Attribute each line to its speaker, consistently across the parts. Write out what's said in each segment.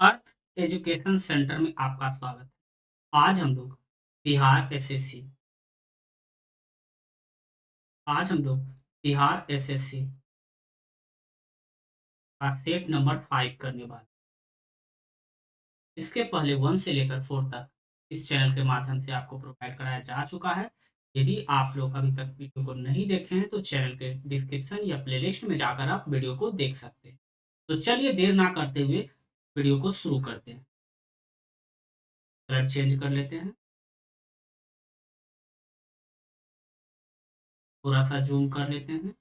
Speaker 1: अर्थ education centre में आपका स्वागत है। आज हम लोग बिहार एसएससी आज हम लोग बिहार एसएससी का सेट नंबर 5 करने वाले हैं। इसके पहले 1 से लेकर 4 तक इस चैनल के माध्यम से आपको प्रोवाइड कराया जा चुका है। यदि आप लोग अभी तक वीडियो को नहीं देखे हैं तो चैनल के डिस्क्रिप्शन या प्लेलिस्ट में जाकर आप वीडियो को देख सकते हैं। तो चलिए देर ना करते हुए वीडियो को शुरू करते हैं। कलर चेंज कर लेते हैं, थोड़ा सा जूम कर लेते हैं।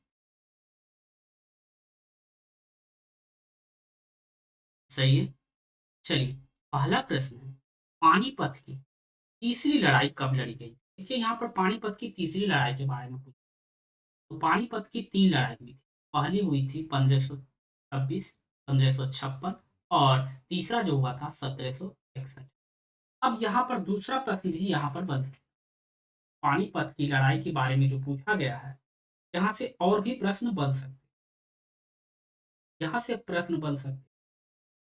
Speaker 1: सही है। चलिए, पहला प्रश्न है, पानीपत की तीसरी लड़ाई कब लड़ी गई? देखिए यहाँ पर पानीपत की तीसरी लड़ाई के बारे में पूछा। तो पानीपत की 3 लड़ाई हुई थी। पहली हुई थी 1526, 1556 और तीसरा जो हुआ था 1761। अब यहाँ पर दूसरा प्रश्न भी यहाँ पर बन सकता है। पानीपत की लड़ाई के बारे में जो पूछा गया है, यहाँ से और भी प्रश्न बन सकते हैं। यहाँ से प्रश्न बन सकते हैं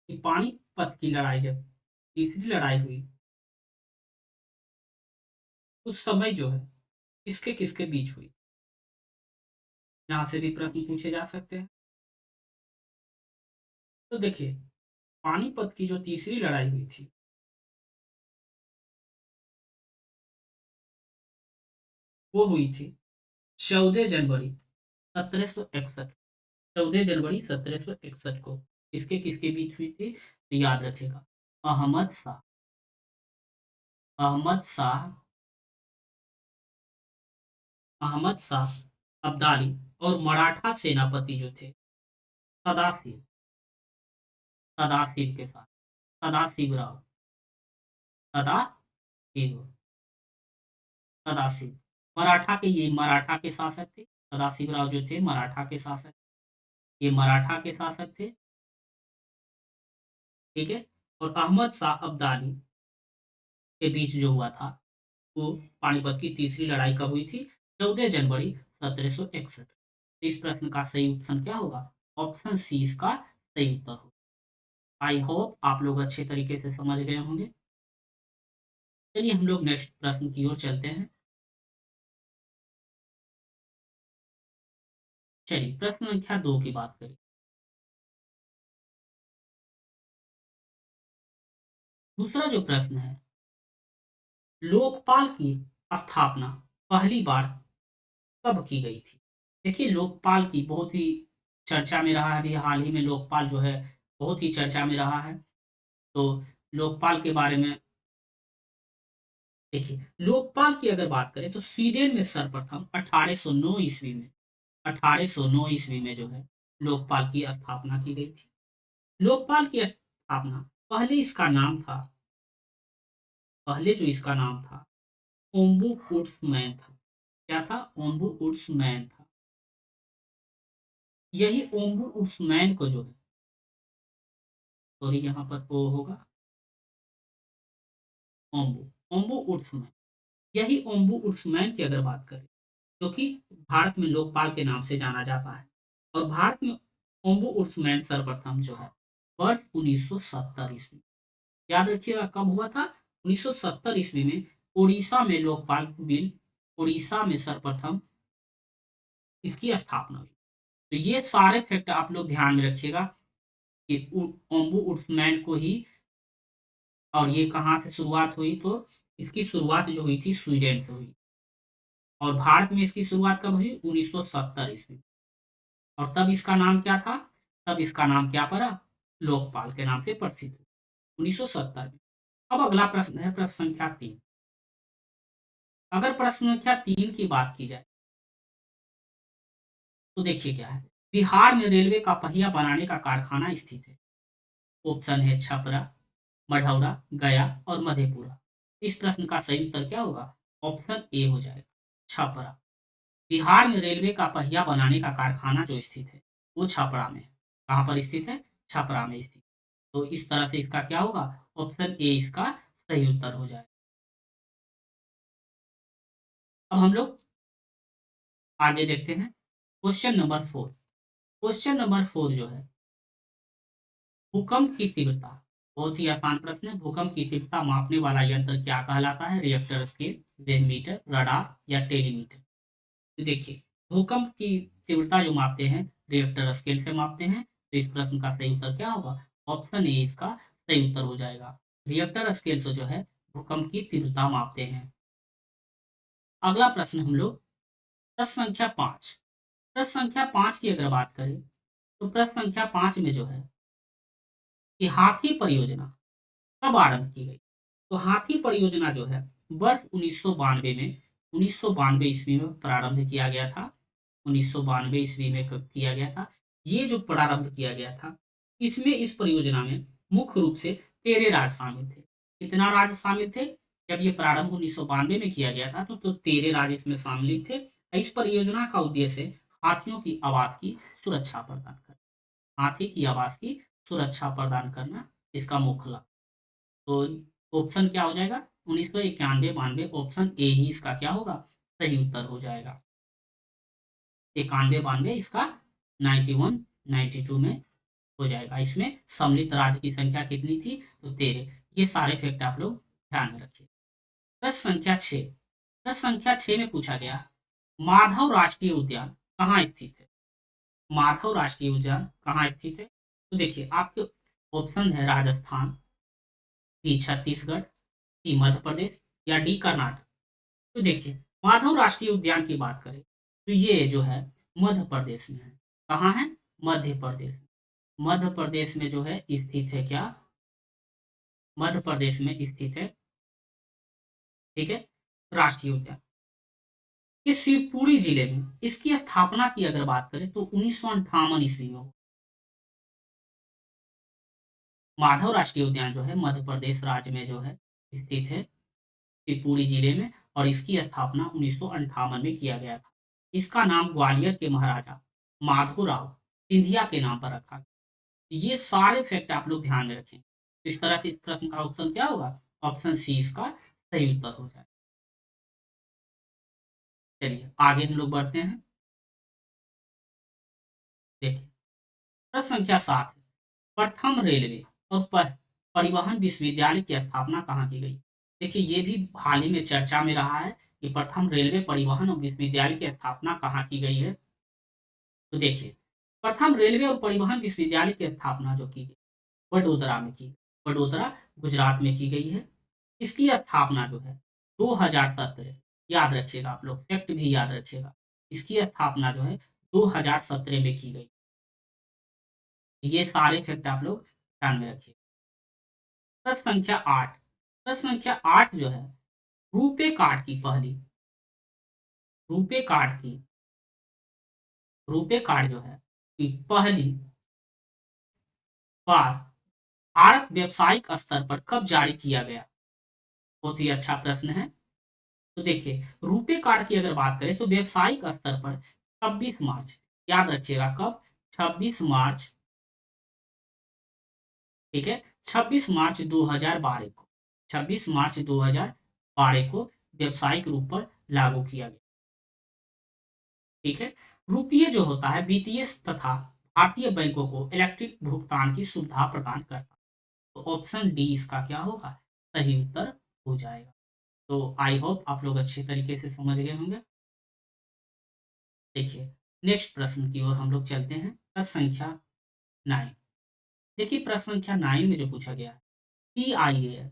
Speaker 1: कि पानीपत की लड़ाई जब तीसरी लड़ाई हुई, उस समय जो है किसके-किसके बीच हुई? यहाँ से भी प्रश्न पूछे जा सकते हैं। तो देखिए, पानीपत की जो तीसरी लड़ाई हुई थी, वो हुई थी 14 जनवरी 1761। 14 जनवरी 1761 को किसके-किसके बीच हुई थी? तो याद रखिएगा, अहमद शाह अहमद शाह अहमद शाह अब्दाली और मराठा सेनापति जो थे सदाशिव सदाशिव के साथ, सदाशिवराव सदाशिव सदाशिव मराठा के शासक थे। सदाशिवराव जो थे मराठा के शासक, ये मराठा के शासक थे, ठीक है? और अहमद शाह अब्दाली के बीच जो हुआ था, वो पानीपत की तीसरी लड़ाई कब हुई थी? 14 जनवरी 1761। इस प्रश्न का सही ऑप्शन क्या होगा? ऑप्शन सी इसका सही उत्तर होगा। आई होप आप लोग अच्छे तरीके से समझ गए होंगे। चलिए हम लोग नेक्स्ट प्रश्न की ओर चलते हैं। चलिए प्रश्न संख्या 2 की बात करें। दूसरा जो प्रश्न है, लोकपाल की स्थापना पहली बार कब की गई थी? देखिए लोकपाल की बहुत ही चर्चा में रहा है, अभी हाल ही में लोकपाल जो है बहुत ही चर्चा में रहा है। तो लोकपाल के बारे में देखिए, लोकपाल की अगर बात करें तो स्वीडन में सर्वप्रथम 1809 ईस्वी में 1809 ईस्वी में जो है लोकपाल की स्थापना की गई थी। लोकपाल की स्थापना पहले जो इसका नाम था ओम्बुड्समैन था। क्या था? ओम्बुड्समैन था। यही ओम्बुड्समैन को जो है, सॉरी यहाँ पर ओ होगा, ओम्बुड्समैन, यही ओम्बुड्समैन की अगर बात करें, जो कि भारत में लोकपाल के नाम से जाना जाता है। और भारत में ओम्बुड्समैन सर्वप्रथम जो है वर्ष 1970 ईस्वी, याद रखिएगा कब हुआ था? 1970 ईस्वी में उड़ीसा में लोकपाल बिल, उड़ीसा में सर्वप्रथम इसकी स्थापना हुई। तो ये सारे फैक्ट आप लोग ध्यान में रखिएगा कि ओम्बुड्समैन को ही, और ये कहाँ से शुरुआत हुई? तो इसकी शुरुआत जो हुई थी स्वीडन से हुई और भारत में इसकी शुरुआत कब हुई? 1970 ईस्वी। और तब इसका नाम क्या था? तब इसका नाम क्या पड़ा? लोकपाल के नाम से प्रसिद्ध, 1970 में। अब अगला प्रश्न है प्रश्न संख्या 3। अगर प्रश्न संख्या 3 की बात की जाए तो देखिए क्या है, बिहार में रेलवे का पहिया बनाने का कारखाना स्थित है। ऑप्शन है छपरा, मढ़ौरा, गया और मधेपुरा। इस प्रश्न का सही उत्तर क्या होगा? ऑप्शन ए हो जाएगा, छपरा। बिहार में रेलवे का पहिया बनाने का कारखाना जो स्थित है, वो छपरा में है। कहाँ पर स्थित है? छपरा में स्थित। तो इस तरह से इसका क्या होगा? ऑप्शन ए इसका सही उत्तर हो जाएगा। अब हम लोग आगे देखते हैं क्वेश्चन नंबर 4। क्वेश्चन नंबर 4 जो है, भूकंप की तीव्रता बहुत ही आसान प्रश्न है। भूकंप की तीव्रता मापने वाला यंत्र क्या कहलाता है? रिएक्टर स्केल, वेवमीटर, रडार या टेलीमीटर? तो देखिए, भूकंप की तीव्रता जो मापते हैं, रिएक्टर स्केल से मापते हैं। तो इस प्रश्न का सही उत्तर क्या होगा? ऑप्शन ए इसका सही उत्तर हो जाएगा। रिएक्टर स्केल से जो है भूकंप की तीव्रता मापते हैं। अगला प्रश्न हम लोग प्रश्न संख्या 5। प्रश्न संख्या 5 की अगर बात करें, तो प्रश्न संख्या 5 में जो है कि हाथी परियोजना कब आरंभ की गई? तो हाथी परियोजना जो है वर्ष 1992 में 1992 ईस्वी में प्रारंभ किया गया था। 1992 ईस्वी में कब किया गया था? ये जो प्रारंभ किया गया था, इसमें इस परियोजना में मुख्य रूप से 13 राज्य शामिल थे। कितना राज्य शामिल थे? जब ये प्रारंभ 1992 में किया गया था तो 13 राज्य इसमें शामिल थे। इस परियोजना का उद्देश्य हाथियों की आवाज की सुरक्षा प्रदान करना। हाथी की आवाज की सुरक्षा प्रदान करना इसका मुख्य लक्ष्य। तो ऑप्शन क्या हो जाएगा? 1991-92 ऑप्शन ए ही इसका क्या होगा? सही उत्तर हो जाएगा। 91-92 इसका 91, 92 में हो जाएगा। इसमें सम्मिलित राज्य की संख्या कितनी थी? तो 13। ये सारे फैक्ट आप लोग ध्यान में रखिए। प्रश्न संख्या 6। प्रश्न संख्या 6 में पूछा गया, माधव राष्ट्रीय उद्यान कहाँ स्थित है? माधव राष्ट्रीय उद्यान कहाँ स्थित है? तो देखिए, आपके ऑप्शन है राजस्थान, बी छत्तीसगढ़, सी मध्य प्रदेश या डी कर्नाटक। तो देखिए, माधव राष्ट्रीय उद्यान की बात करें तो ये जो है मध्य प्रदेश में है। कहाँ है? मध्य प्रदेश में। मध्य प्रदेश में जो है स्थित है क्या? मध्य प्रदेश में स्थित है। ठीक है, राष्ट्रीय उद्यान। इस शिवपुरी जिले में इसकी स्थापना की अगर बात करें तो 1958 ईस्वी में हुई। माधव राष्ट्रीय उद्यान जो है मध्य प्रदेश राज्य में जो है स्थित है, शिवपुरी जिले में, और इसकी स्थापना 1958 में किया गया था। इसका नाम ग्वालियर के महाराजा माधोराव सिंधिया के नाम पर रखा गया। ये सारे फैक्ट आप लोग ध्यान में रखें। इस तरह से इस प्रश्न का ऑप्शन क्या होगा? ऑप्शन सी इसका सही उत्तर हो जाए। चलिए आगे हम लोग बढ़ते हैं। देखिए, प्रश्न संख्या 7 है, प्रथम रेलवे और परिवहन विश्वविद्यालय की स्थापना कहाँ की गई? देखिए, ये भी हाल ही में चर्चा में रहा है कि प्रथम रेलवे परिवहन और विश्वविद्यालय की स्थापना कहाँ की गई है। तो देखिए, प्रथम रेलवे और परिवहन विश्वविद्यालय की स्थापना जो की गई वडोदरा में की। वडोदरा गुजरात में की गई है। इसकी स्थापना जो है 2017, याद रखिएगा आप लोग, फैक्ट भी याद रखिएगा। इसकी स्थापना जो है 2017 में की गई। ये सारे फैक्ट आप लोग ध्यान में रखिए। प्रश्न संख्या 8। प्रश्न संख्या 8 जो है, रुपे कार्ड की पहली, रुपे कार्ड की, रुपे कार्ड जो है कि पहली बार भारत व्यावसायिक स्तर पर कब जारी किया गया? बहुत ही अच्छा प्रश्न है। तो देखिए, रुपे कार्ड की अगर बात करें तो व्यावसायिक स्तर पर 26 मार्च, याद रखिएगा कब? 26 मार्च, ठीक है, 26 मार्च 2012 को, 26 मार्च 2012 को व्यावसायिक रूप पर लागू किया गया। ठीक है, रुपये जो होता है वित्तीय तथा भारतीय बैंकों को इलेक्ट्रिक भुगतान की सुविधा प्रदान करता है। तो ऑप्शन डी इसका क्या होगा? सही उत्तर हो जाएगा। तो आई होप आप लोग अच्छे तरीके से समझ गए होंगे। देखिए, नेक्स्ट प्रश्न की ओर हम लोग चलते हैं। प्रश्न संख्या 9। देखिए, प्रश्न संख्या 9 में जो पूछा गया है, पीआईएल,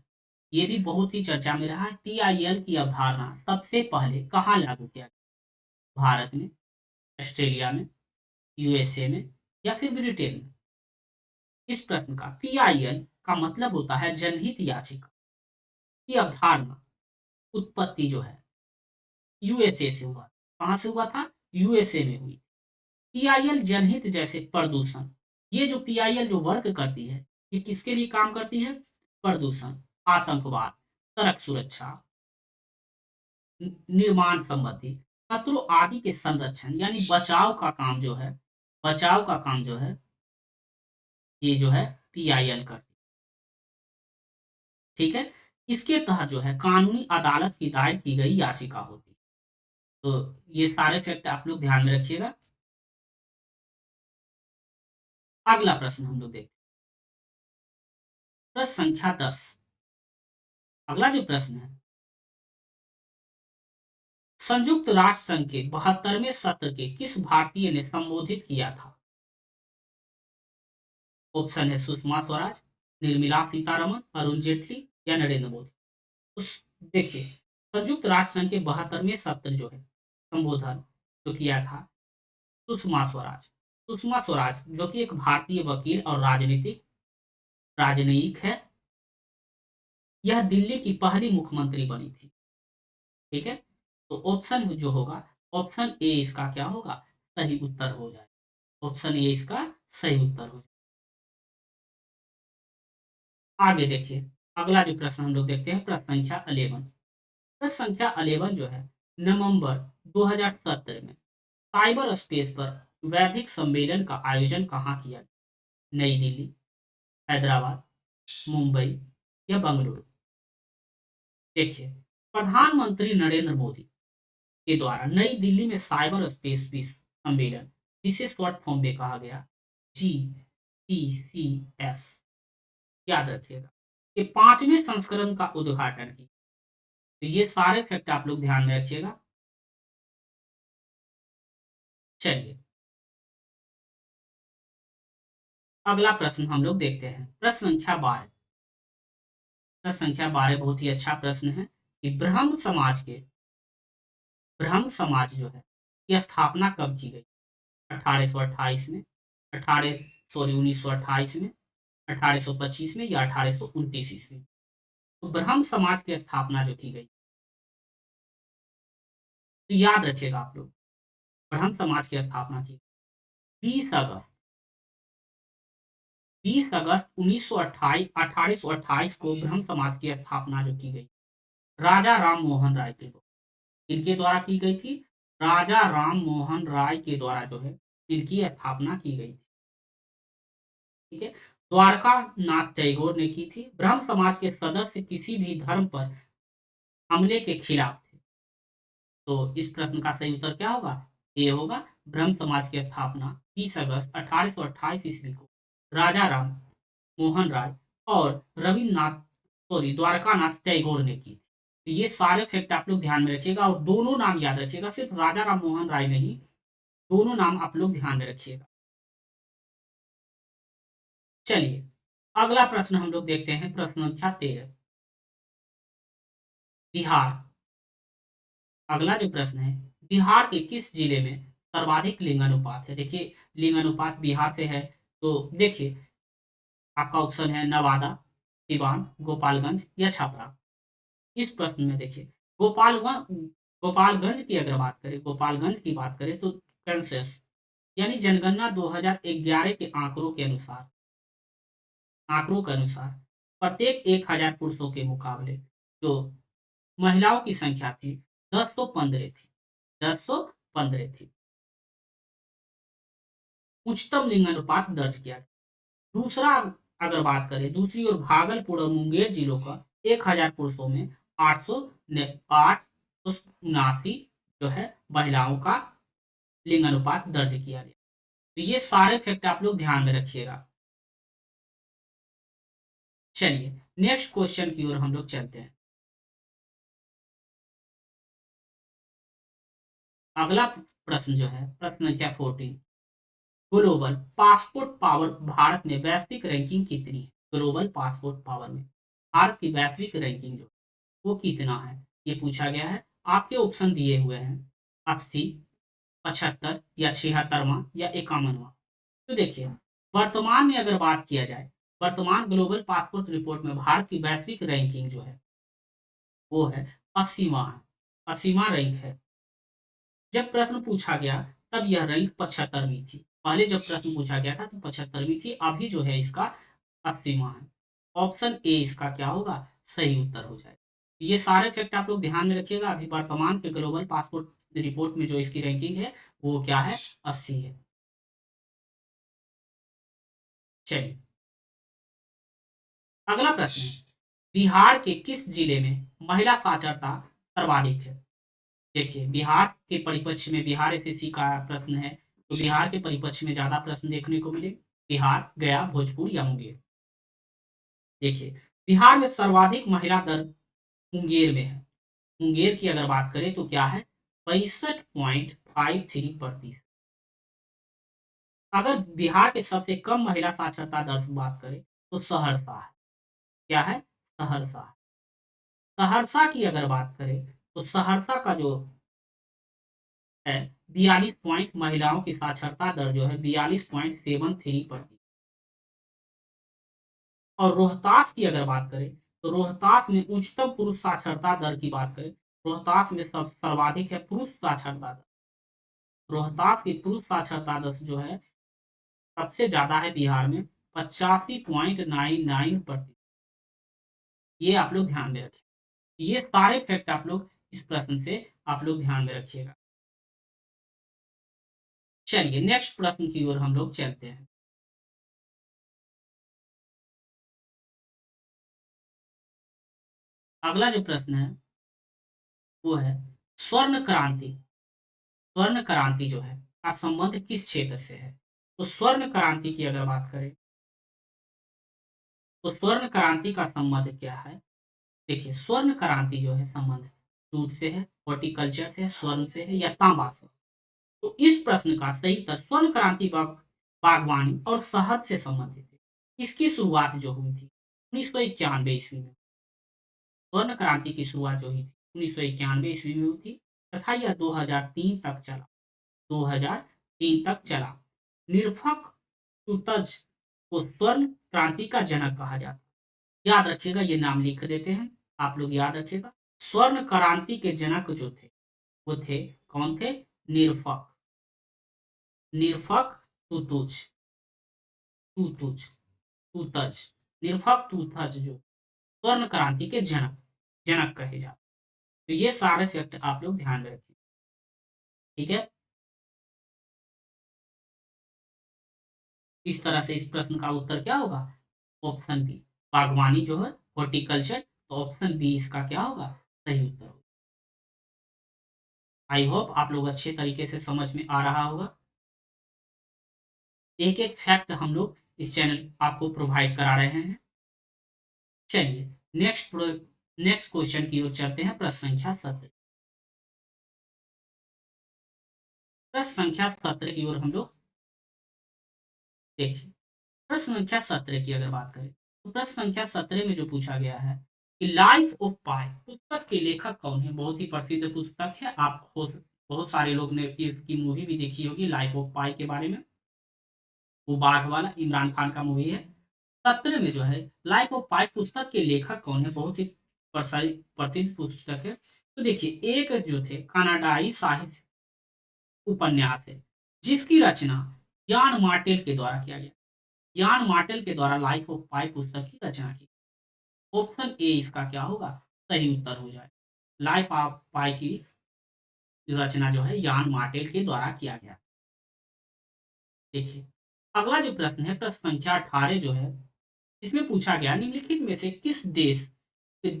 Speaker 1: ये भी बहुत ही चर्चा में रहा है। पीआईएल की अवधारणा सबसे पहले कहाँ लागू किया गया? भारत में, ऑस्ट्रेलिया में, यूएसए में या फिर ब्रिटेन में? इस प्रश्न का पीआईएल का मतलब होता है जनहित याचिका की अवधारणा उत्पत्ति जो है यूएसए से हुआ। कहाँ से हुआ था? यूएसए में हुई। पीआईएल जनहित जैसे प्रदूषण, ये जो पीआईएल जो वर्क करती है, ये किसके लिए काम करती है? प्रदूषण, आतंकवाद, सड़क सुरक्षा, निर्माण संबंधी खतरों आदि के संरक्षण यानी बचाव का काम जो है, बचाव का काम जो है, ये जो है पीआईएल करती है। ठीक है, इसके तहत जो है कानूनी अदालत की दायर की गई याचिका होती है। तो ये सारे फैक्ट आप लोग ध्यान में रखिएगा। अगला प्रश्न हम लोग देखते हैं। प्रश्न संख्या 10। अगला जो प्रश्न है, संयुक्त राष्ट्र संघ के 72वें सत्र के किस भारतीय ने संबोधित किया था? ऑप्शन है सुषमा स्वराज, निर्मला सीतारमन, अरुण जेटली या नरेंद्र मोदी। उस देखिए, संयुक्त राष्ट्र संघ के 72वें सत्र जो है संबोधन जो किया था सुषमा स्वराज। सुषमा स्वराज जो कि एक भारतीय वकील और राजनयिक है। यह दिल्ली की पहली मुख्यमंत्री बनी थी। ठीक है, तो ऑप्शन जो होगा, ऑप्शन ए इसका क्या होगा, सही उत्तर हो जाए। ऑप्शन ए इसका सही उत्तर हो जाए। आगे देखिए, अगला जो प्रश्न हम लोग देखते हैं, प्रश्न संख्या 11। प्रश्न संख्या 11 जो है, नवंबर 2017 में साइबर स्पेस पर वैश्विक सम्मेलन का आयोजन कहाँ किया गया? नई दिल्ली, हैदराबाद, मुंबई या बंगलुरु। देखिए, प्रधानमंत्री नरेंद्र मोदी के द्वारा नई दिल्ली में साइबर स्पेस विश्व सम्मेलन, जिसे शॉर्ट फॉर्म में कहा गया GCCS, याद रखिएगा, ये 5वें संस्करण का उद्घाटन किया। तो ये सारे फैक्ट आप लोग ध्यान में रखिएगा। चलिए, अगला प्रश्न हम लोग देखते हैं, प्रश्न संख्या 12। प्रश्न संख्या 12 बहुत ही अच्छा प्रश्न है कि ब्रह्म समाज जो है, की स्थापना कब की गई? 1828 में, 1928 में, 1825 में या 1829 ईस्वी में? तो ब्रह्म समाज की स्थापना जो की गई, तो याद रखिएगा आप लोग, ब्रह्म समाज की स्थापना की 20 अगस्त 20 अगस्त 1828 को ब्रह्म समाज की स्थापना जो की गई, राजा राम मोहन राय के द्वारा। इनके द्वारा की गई थी, राजा राम मोहन राय के द्वारा जो है इनकी स्थापना की गई थी। ठीक है, द्वारका नाथ टैगोर ने की थी। ब्रह्म समाज के सदस्य किसी भी धर्म पर हमले के खिलाफ थे। तो इस प्रश्न का सही उत्तर क्या होगा? ये होगा, ब्रह्म समाज की स्थापना 20 अगस्त 1828 ईस्वी को राजा राम मोहन राय और द्वारका नाथ टैगोर ने की। तो ये सारे फैक्ट आप लोग ध्यान में रखिएगा और दोनों नाम याद रखिएगा, सिर्फ राजा राम मोहन राय नहीं, दोनों नाम आप लोग ध्यान में रखिएगा। चलिए, अगला प्रश्न हम लोग देखते हैं, प्रश्न संख्या 13। बिहार। अगला जो प्रश्न है, बिहार के किस जिले में सर्वाधिक लिंगानुपात है? देखिए, लिंगानुपात बिहार से है, तो देखिए आपका ऑप्शन है नवादा, सिवान, गोपालगंज या छपरा। इस प्रश्न में देखिए, गोपालगंज की अगर बात करें, गोपालगंज की बात करें तो सेंसस यानी जनगणना 2011 के आंकड़ों के अनुसार प्रत्येक 1000 पुरुषों के मुकाबले जो महिलाओं की संख्या थी 1015 थी। 1015 थी। उच्चतम लिंगानुपात दर्ज किया गया। दूसरा अगर बात करें, दूसरी ओर भागलपुर और मुंगेर जिलों का 1000 पुरुषों में 879 जो है महिलाओं का लिंगानुपात दर्ज किया गया। तो ये सारे फैक्ट आप लोग ध्यान में रखिएगा। चलिए, नेक्स्ट क्वेश्चन की ओर हम लोग चलते हैं। अगला प्रश्न जो है, प्रश्न संख्या 14। ग्लोबल पासपोर्ट पावर भारत में वैश्विक रैंकिंग कितनी है? ग्लोबल पासपोर्ट पावर में भारत की वैश्विक रैंकिंग जो वो कितना है, ये पूछा गया है। आपके ऑप्शन दिए हुए हैं 80, 75 या 76वां या 51वां। तो देखिए, वर्तमान में अगर बात किया जाए, वर्तमान ग्लोबल पासपोर्ट रिपोर्ट में भारत की वैश्विक रैंकिंग जो है वो है 80वां है, 80वां रैंक है। जब प्रश्न पूछा गया तब यह रैंक 75वीं थी। पहले जब प्रश्न पूछा गया था तो 75वीं थी, अभी जो है इसका 80वां है। ऑप्शन ए इसका क्या होगा, सही उत्तर हो जाएगा। ये सारे फैक्ट आप लोग ध्यान में रखिएगा। अभी वर्तमान के ग्लोबल पासपोर्ट रिपोर्ट में जो इसकी रैंकिंग है वो क्या है, 80 है। चलिए, अगला प्रश्न है, बिहार के किस जिले में महिला साक्षरता सर्वाधिक है? देखिए, बिहार के परिप्रेक्ष्य में, बिहार एसएससी का प्रश्न है, तो बिहार के परिप्रेक्ष्य में ज्यादा प्रश्न देखने को मिले, बिहार, गया, भोजपुर या मुंगेर। देखिए, बिहार में सर्वाधिक महिला दर मुंगेर में है। मुंगेर की अगर बात करें तो क्या है 65.53%। अगर बिहार के सबसे कम महिला साक्षरता दर की बात करें तो सहरसा है। क्या है? सहरसा। सहरसा की अगर बात करें तो सहरसा का जो है 42 पॉइंट महिलाओं की साक्षरता दर जो है 42.73%। और रोहतास की अगर बात करें तो रोहतास में उच्चतम पुरुष साक्षरता दर की बात करें, रोहतास में सब सर्वाधिक है पुरुष साक्षरता दर। रोहतास की पुरुष साक्षरता दर जो है सबसे ज्यादा है बिहार में 85.99%। ये आप लोग ध्यान में रखिए। ये सारे फैक्ट आप लोग इस प्रश्न से आप लोग ध्यान में रखिएगा। चलिए नेक्स्ट प्रश्न की ओर हम लोग चलते हैं। अगला जो प्रश्न है वो है स्वर्ण क्रांति। स्वर्ण क्रांति जो है का संबंध किस क्षेत्र से है? तो स्वर्ण क्रांति की अगर बात करें तो स्वर्ण क्रांति का संबंध क्या है? देखिए स्वर्ण क्रांति जो है संबंध जूट से है, हॉर्टिकल्चर से है, स्वर्ण से है या तांबा से? तो इस प्रश्न का सही उत्तर स्वर्ण क्रांति बागवानी और शहद से संबंधित है। इसकी शुरुआत जो हुई थी 1991 ईस्वी में। स्वर्ण क्रांति की शुरुआत जो हुई थी 1991 ईस्वी में हुई थी तथा यह 2003 तक चला। 2003 तक चला। निरफक तुतज को स्वर्ण क्रांति का जनक कहा जाता है। याद रखिएगा, ये नाम लिख देते हैं, आप लोग याद रखिएगा। स्वर्ण क्रांति के जनक जो थे वो थे, कौन थे? निरफक। निरफक तुतुज तुतुज तुतज निरफक तुतज जो स्वर्ण क्रांति के जनक जनक कहे जाते। तो ये सारे फैक्ट आप लोग ध्यान में रखिए। ठीक है, इस तरह से इस प्रश्न का उत्तर क्या होगा? ऑप्शन बी, बागवानी जो है हॉर्टिकल्चर। तो ऑप्शन बी इसका क्या होगा? सही उत्तर होगा। आई होप आप लोग अच्छे तरीके से समझ में आ रहा होगा। एक एक फैक्ट हम लोग इस चैनल आपको प्रोवाइड करा रहे हैं। चलिए नेक्स्ट क्वेश्चन की ओर चलते हैं। प्रश्न संख्या 17। प्रश्न संख्या 17 की ओर हम लोग देखिए। प्रश्न संख्या 17 की अगर बात करें तो प्रश्न संख्या 17 में जो पूछा गया है कि लाइफ ऑफ पाई पुस्तक के लेखक कौन है? बहुत ही प्रसिद्ध पुस्तक है। बहुत सारे लोग ने इसकी मूवी भी देखी होगी लाइफ ऑफ पाई के बारे में। वो बाघ वाला इमरान खान का मूवी है। 17 में जो है लाइफ ऑफ पाई पुस्तक के लेखक कौन है? बहुत ही प्रसिद्ध पुस्तक है। तो देखिए एक जो थे कनाडाई साहित्य उपन्यास है जिसकी रचना यान मार्टेल के द्वारा किया गया। यान मार्टेल के द्वारा लाइफ ऑफ पाई पुस्तक की रचना की। ऑप्शन ए इसका क्या होगा? सही उत्तर हो जाए। लाइफ ऑफ पाई की रचना जो है यान मार्टेल के द्वारा किया गया। देखिए अगला जो प्रश्न है प्रश्न संख्या 18 जो है इसमें पूछा गया निम्नलिखित में से किस देश के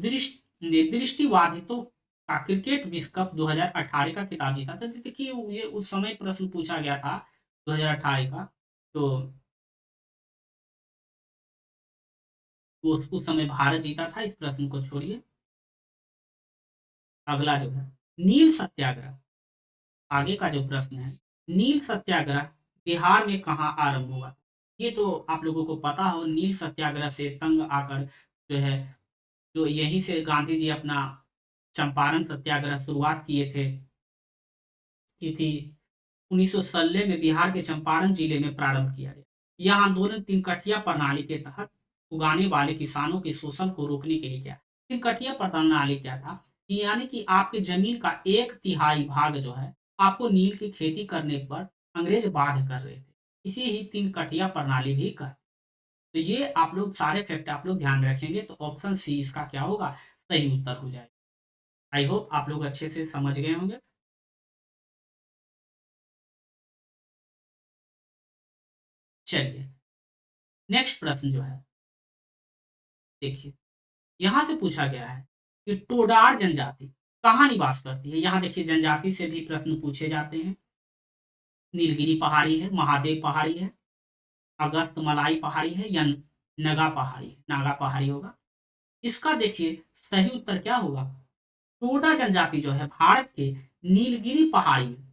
Speaker 1: दृष्टिवादितों का क्रिकेट विश्व कप 2018 का खिताब जीता था? तो देखिए ये उस समय प्रश्न पूछा गया था 2018 का। तो उस समय भारत जीता था। इस प्रश्न को छोड़िए। अगला जो है नील सत्याग्रह। आगे का जो प्रश्न है नील सत्याग्रह बिहार में कहाँ आरंभ हुआ? ये तो आप लोगों को पता हो। नील सत्याग्रह से तंग आकर जो है जो यहीं से गांधी जी अपना चंपारण सत्याग्रह शुरुआत किए थे की थी 1916 में बिहार के चंपारण जिले में प्रारंभ किया गया। यह आंदोलन तीन कठिया प्रणाली के तहत उगाने वाले किसानों के शोषण को रोकने के लिए किया। तीन कठिया प्रणाली क्या था कि यानी कि आपके जमीन का 1/3 भाग जो है आपको नील की खेती करने पर अंग्रेज बाध्य कर रहे थे। इसी ही तीन कठिया प्रणाली भी कह। तो ये आप लोग सारे फैक्ट आप लोग ध्यान रखेंगे तो ऑप्शन सी इसका क्या होगा? सही उत्तर हो जाएगा। आई होप आप लोग अच्छे से समझ गए होंगे। चलिए नेक्स्ट प्रश्न जो है देखिए यहाँ से पूछा गया है कि टोडार जनजाति कहाँ निवास करती है? यहाँ देखिए जनजाति से भी प्रश्न पूछे जाते हैं। नीलगिरी पहाड़ी है, महादेव पहाड़ी है, अगस्त मलाई पहाड़ी है या नागा पहाड़ी होगा। इसका देखिए सही उत्तर क्या होगा? टोडा जनजाति जो है भारत के नीलगिरी पहाड़ी में,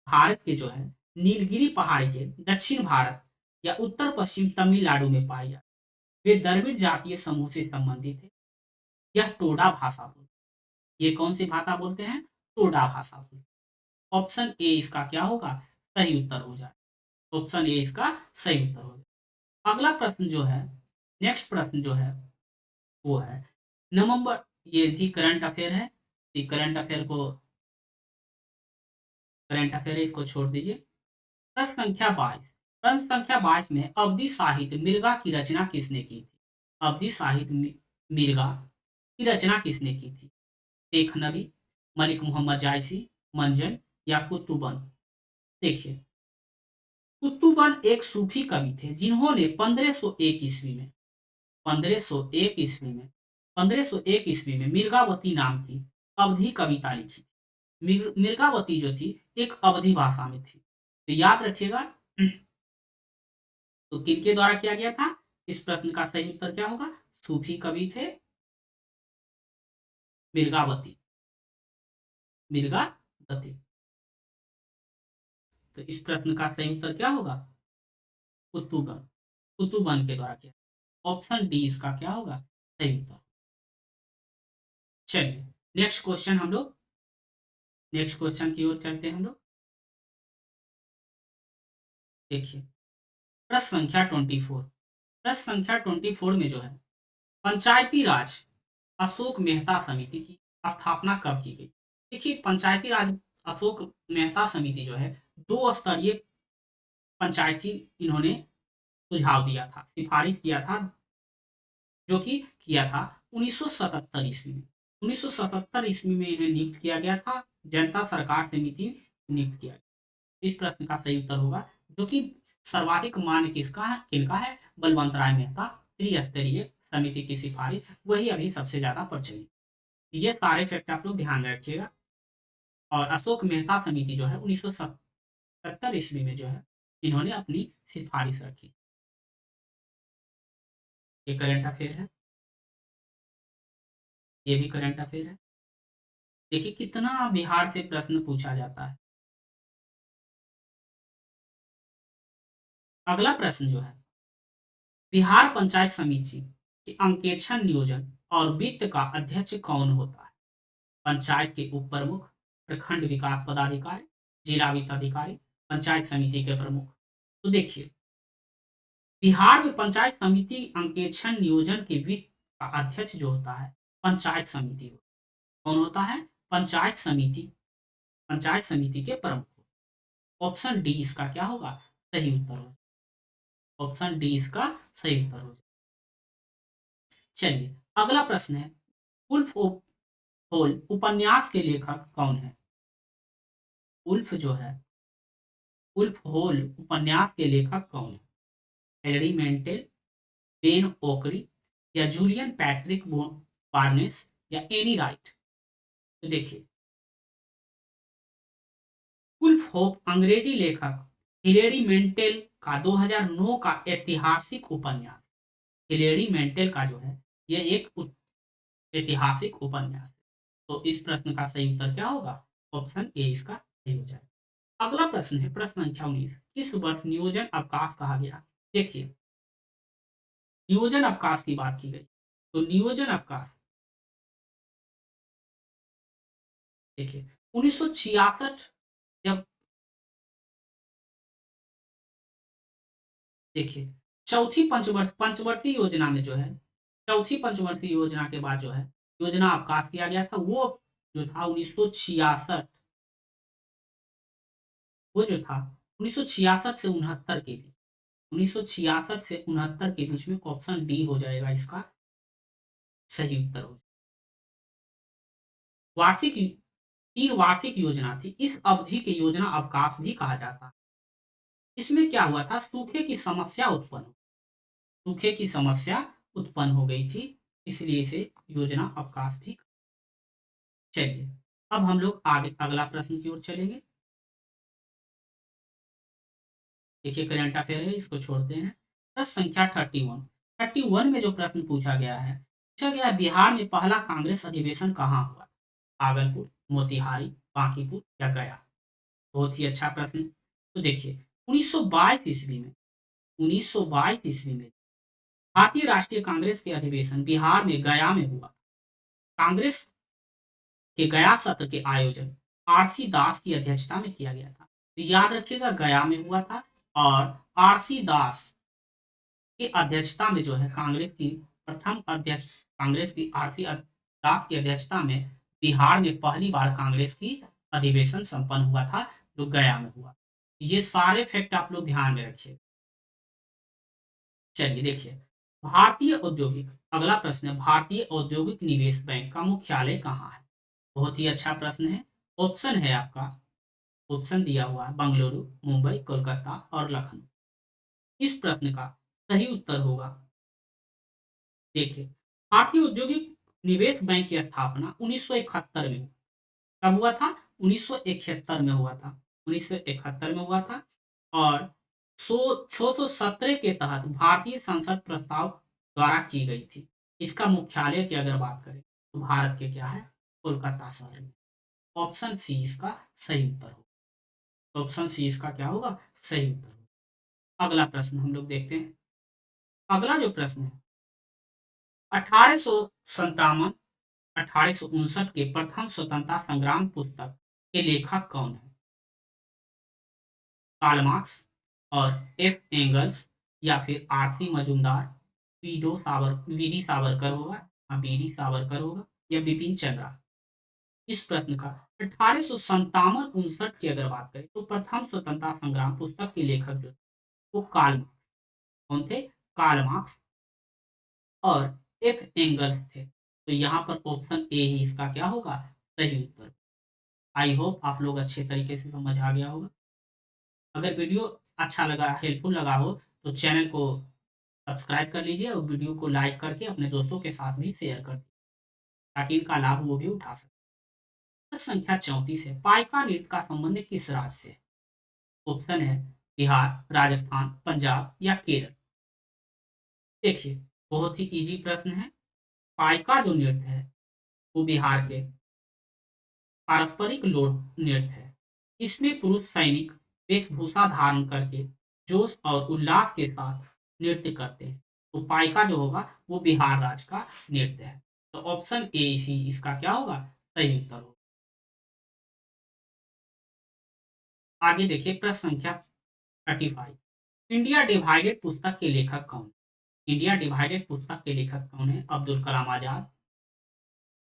Speaker 1: भारत के जो है नीलगिरी पहाड़ी के दक्षिण भारत या उत्तर पश्चिम तमिलनाडु में पाई जाती है। वे द्रविड़ जातीय समूह से संबंधित है। यह टोडा भाषा बोलते हैं। ये कौन सी भाषा बोलते हैं? टोडा भाषा बोलते हैं। ऑप्शन ए इसका क्या होगा? सही उत्तर हो जाए। ऑप्शन ए इसका सही उत्तर हो जाए। अगला प्रश्न जो है, नेक्स्ट प्रश्न जो है वो है नवंबर, ये भी करंट अफेयर है। करंट अफेयर को, करंट अफेयर इसको छोड़ दीजिए। प्रश्न संख्या 22, प्रश्न संख्या 22 में अवधि साहित्य मिर्गा की रचना किसने की थी? अवधि साहित्य मिर्गा की रचना किसने की थी? शेख नबी, मलिक मोहम्मद जायसी, मंजन या कुतुबन? देखिए, कुतुबन एक सूफी कवि थे जिन्होंने 1501 ईस्वी में 1501 ईस्वी में 1501 ईस्वी में मिर्गावती नाम की अवधि कविता लिखी। मिर्गावती जो थी एक अवधि भाषा में थी। तो याद रखिएगा, तो किनके द्वारा किया गया था? इस प्रश्न का सही उत्तर क्या होगा? सूफी कवि थे मिर्गावती, मिर्गावती। तो इस प्रश्न का सही उत्तर क्या होगा? कुतुबन, कुतुबन के द्वारा किया। ऑप्शन डी इसका क्या होगा? सही उत्तर। चलिए नेक्स्ट क्वेश्चन हम लोग, नेक्स्ट क्वेश्चन की ओर चलते हैं हम लोग। देखिए प्रश्न संख्या 24, प्रश्न संख्या 24 में जो है पंचायती राज अशोक मेहता समिति की स्थापना कब की गई? देखिए पंचायती राज अशोक मेहता समिति जो है 2 स्तरीय पंचायती इन्होंने सुझाव दिया था, सिफारिश किया था, जो कि किया था 1977 ईस्वी में। 1977 ईस्वी में इन्हें नियुक्त किया गया था, जनता सरकार समिति नियुक्त किया गया। इस प्रश्न का सही उत्तर होगा, जो कि सर्वाधिक मान्य किसका है, किनका है? बलवंत राय मेहता त्रिस्तरीय समिति की सिफारिश, वही अभी सबसे ज्यादा प्रचलित। ये सारे फैक्ट आप लोग ध्यान में रखिएगा। और अशोक मेहता समिति जो है 1977 ईस्वी में जो है इन्होंने अपनी सिफारिश रखी। ये करंट अफेयर है, ये भी करंट अफेयर है। देखिए कितना बिहार से प्रश्न पूछा जाता है। अगला प्रश्न जो है, बिहार पंचायत समिति के अंकेक्षण नियोजन और वित्त का अध्यक्ष कौन होता है? पंचायत के उप प्रमुख, प्रखंड विकास पदाधिकारी, जिला वित्त अधिकारी, पंचायत समिति के प्रमुख? तो देखिए बिहार में पंचायत समिति अंकेक्षण नियोजन के वित्त का अध्यक्ष जो होता है पंचायत समिति, कौन होता है? पंचायत समिति, पंचायत समिति के प्रमुख। ऑप्शन डी इसका क्या होगा? सही उत्तर हो। ऑप्शन डी इसका सही उत्तर हो। चलिए अगला प्रश्न है, उल्फ होल उपन्यास के लेखक कौन है? उल्फ जो है, उल्फ होल उपन्यास के लेखक कौन है? हेनरी मेंटेल, बेन ओकरी या जूलियन पैट्रिक बार्नेस या एनी राइट? तो देखिए उल्फ होप अंग्रेजी लेखक हिलेरी मेंटेल का 2009 का ऐतिहासिक उपन्यास, हिलेरी मेंटेल का जो है यह एक ऐतिहासिक उपन्यास है। तो इस प्रश्न का सही उत्तर क्या होगा? ऑप्शन ए इसका सही हो जाएगा। अगला प्रश्न है प्रश्न संख्या 19, किस वर्ष नियोजन अवकाश कहा गया? देखिए नियोजन अवकाश की बात की गई, तो नियोजन अवकाश देखिए 1966, जब देखिए चौथी पंचवर्षीय योजना में जो है, चौथी पंचवर्षीय योजना के बाद जो है योजना अवकाश किया गया था, वो जो था 1966, वो जो था 1966 से 69 के बीच, 1966 से 69 के बीच में ऑप्शन डी हो जाएगा इसका सही उत्तर हो। वार्षिक 3 वार्षिक योजना थी, इस अवधि के योजना अवकाश भी कहा जाता है। इसमें क्या हुआ था, सूखे की समस्या उत्पन्न, सूखे की समस्या उत्पन्न हो गई थी, इसलिए इसे योजना अवकाश भी। चलिए अब हम लोग आगे अगला प्रश्न की ओर चलेंगे। देखिए करंट अफेयर है, इसको छोड़ते हैं। प्रश्न संख्या 31, 31 में जो प्रश्न पूछा गया है, बिहार में पहला कांग्रेस अधिवेशन कहाँ हुआ? भागलपुर, मोतिहारी, बांकीपुर या गया? बहुत ही अच्छा प्रश्न। तो देखिए 1922 ईस्वी में 1922 ईस्वी में भारतीय राष्ट्रीय कांग्रेस के अधिवेशन बिहार में गया में हुआ। कांग्रेस के गया सत्र के आयोजन आरसी दास की अध्यक्षता में किया गया था। तो याद रखिएगा गया में हुआ था और आरसी दास की अध्यक्षता में जो है कांग्रेस की प्रथम अध्यक्ष कांग्रेस की आरसी दास की अध्यक्षता में बिहार में पहली बार कांग्रेस की अधिवेशन संपन्न हुआ था जो गया में हुआ। ये सारे फैक्ट आप लोग ध्यान में रखिए। चलिए देखिए भारतीय औद्योगिक अगला प्रश्न है, भारतीय औद्योगिक निवेश बैंक का मुख्यालय कहाँ है? बहुत ही अच्छा प्रश्न है। ऑप्शन है आपका, ऑप्शन दिया हुआ है बंगलुरु, मुंबई, कोलकाता और लखनऊ। इस प्रश्न का सही उत्तर होगा, देखिए भारतीय औद्योगिक निवेश बैंक की स्थापना 1971 में कब हुआ था? 1971 में हुआ था। 1971 में हुआ था और 617 के तहत भारतीय संसद प्रस्ताव द्वारा की गई थी। इसका मुख्यालय की अगर बात करें तो भारत के क्या है? कोलकाता शहर में। ऑप्शन सी इसका सही उत्तर होगा। ऑप्शन सी इसका क्या होगा? सही उत्तर होगा। अगला प्रश्न हम लोग देखते हैं। अगला जो प्रश्न है 1857 1859 के प्रथम स्वतंत्रता संग्राम पुस्तक के लेखक कौन है? कार्ल मार्क्स और एफ एंगल्स या फिर आरसी मजूमदार, वीडी सावरकर होगा, बीडी सावरकर होगा या बिपिन चंद्रा? इस प्रश्न का 1857-59 की अगर बात करें तो प्रथम स्वतंत्रता संग्राम पुस्तक के लेखक जो वो कार्ल मार्क्स। कौन थे? कार्ल मार्क्स और एफ एंगल्स थे। तो यहाँ पर ऑप्शन ए ही इसका क्या होगा? सही उत्तर। आई होप आप लोग अच्छे तरीके से समझ आ गया होगा। अगर वीडियो अच्छा लगा, हेल्पफुल लगा हो तो चैनल को सब्सक्राइब कर लीजिए और वीडियो को लाइक करके अपने दोस्तों के साथ भी शेयर कर दीजिए ताकि इनका लाभ वो भी उठा सके। प्रश्न संख्या 34 है, पाइका नृत्य का संबंध किस राज्य से? ऑप्शन है बिहार, राजस्थान, पंजाब या केरल। देखिए बहुत ही इजी प्रश्न है। पाइका जो नृत्य है वो बिहार के पारंपरिक लोक नृत्य है। इसमें पुरुष सैनिक वेशभूषा धारण करके जोश और उल्लास के साथ नृत्य करते हैं। तो पाइका जो होगा वो बिहार राज्य का नृत्य है। तो ऑप्शन ए इसी इसका क्या होगा? सही उत्तर होगा। आगे देखिए प्रश्न संख्या 35, इंडिया डिवाइडेड पुस्तक के लेखक कौन? इंडिया डिवाइडेड पुस्तक के लेखक कौन है? अब्दुल कलाम आजाद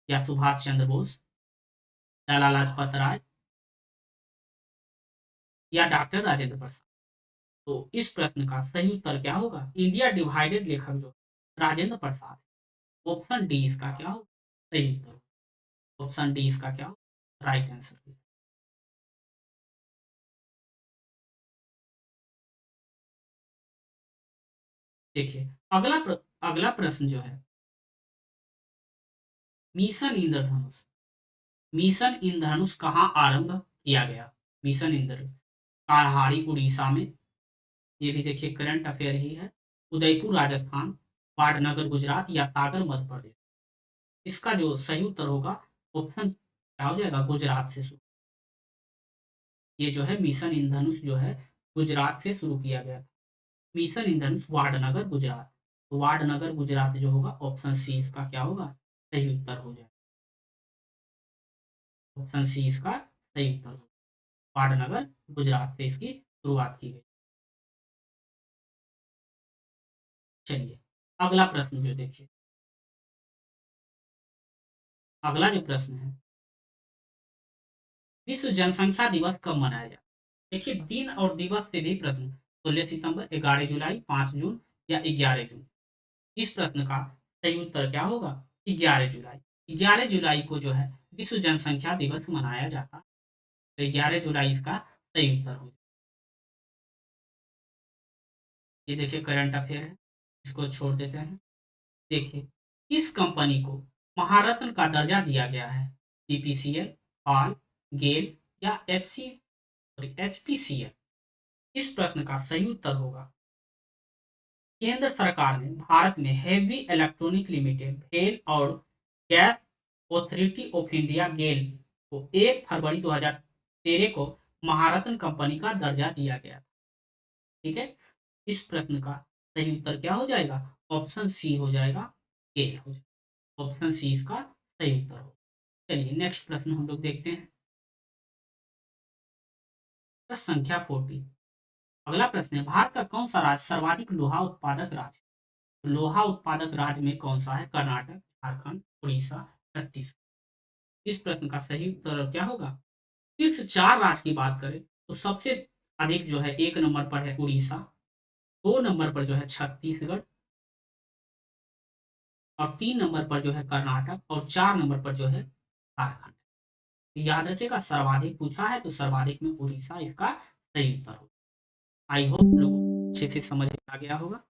Speaker 1: या सुभाष चंद्र बोस, लाला लाजपत राय या डॉक्टर राजेंद्र प्रसाद? तो इस प्रश्न का सही उत्तर क्या होगा? इंडिया डिवाइडेड लेखक जो राजेंद्र प्रसाद। ऑप्शन डी इसका क्या होगा? सही उत्तर। ऑप्शन डी इसका क्या होगा? Right answer. देखिए अगला प्रश्न जो है मिशन इंद्रधनुष। मिशन इंद्रधनुष कहाँ आरंभ किया गया? मिशन इंद्रधनुष काल्हाड़ी उड़ीसा में, ये भी देखिए करंट अफेयर ही है, उदयपुर राजस्थान, पाटनगर गुजरात या सागर मध्य प्रदेश? इसका जो सही उत्तर होगा ऑप्शन क्या हो जाएगा? गुजरात से शुरू। ये जो है मिशन इंद्रधनुष जो है गुजरात से शुरू किया गया था। मिशन इंद्रधनुष वाडनगर गुजरात। तो वाडनगर गुजरात जो होगा ऑप्शन सी इसका क्या होगा? सही उत्तर हो जाएगा। ऑप्शन सी इसका सही उत्तर होगा। वाडनगर गुजरात से इसकी शुरुआत की गई। चलिए अगला प्रश्न जो देखिए, अगला जो प्रश्न है विश्व जनसंख्या दिवस कब मनाया जाए? देखिए दिन और दिवस से भी प्रश्न, 16 सितंबर, 11 जुलाई, 5 जून या 11 जून? इस प्रश्न का सही उत्तर क्या होगा? 11 जुलाई। 11 जुलाई को जो है विश्व जनसंख्या दिवस मनाया जाता है। तो 11 जुलाई इसका सही उत्तर होगा। ये देखिए करंट अफेयर है, इसको छोड़ देते हैं। देखिए किस कंपनी को महारत्न का दर्जा दिया गया है? बीपीसीएल, हॉल, गेल या एचपीसीएल? इस प्रश्न का सही उत्तर होगा केंद्र सरकार ने भारत में हेवी इलेक्ट्रॉनिक लिमिटेड भेल और गैस ऑथोरिटी ऑफ इंडिया गेल को 1 फरवरी 2013 को महारत्न कंपनी का दर्जा दिया गया। ठीक है, इस प्रश्न का सही उत्तर क्या हो जाएगा? ऑप्शन सी हो जाएगा, गेल हो जाएगा। ऑप्शन सी इसका सही उत्तर हो। चलिए नेक्स्ट प्रश्न हम लोग देखते हैं। प्रश्न संख्या 40। अगला प्रश्न है, भारत का कौन सा राज्य सर्वाधिक लोहा उत्पादक राज्य? तो लोहा उत्पादक राज्य में कौन सा है? कर्नाटक, झारखंड, उड़ीसा, छत्तीसगढ़। इस प्रश्न का सही उत्तर क्या होगा? शीर्ष 4 राज्य की बात करें तो सबसे अधिक जो है 1 नंबर पर है उड़ीसा, 2 नंबर पर जो है छत्तीसगढ़ और 3 नंबर पर जो है कर्नाटक और 4 नंबर पर जो है झारखंड। याद रखिएगा, सर्वाधिक पूछा है तो सर्वाधिक में उड़ीसा इसका सही उत्तर होगा। आई होप लोगों को अच्छे से समझ में आ गया होगा।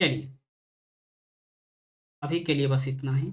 Speaker 1: चलिए, अभी के लिए बस इतना ही।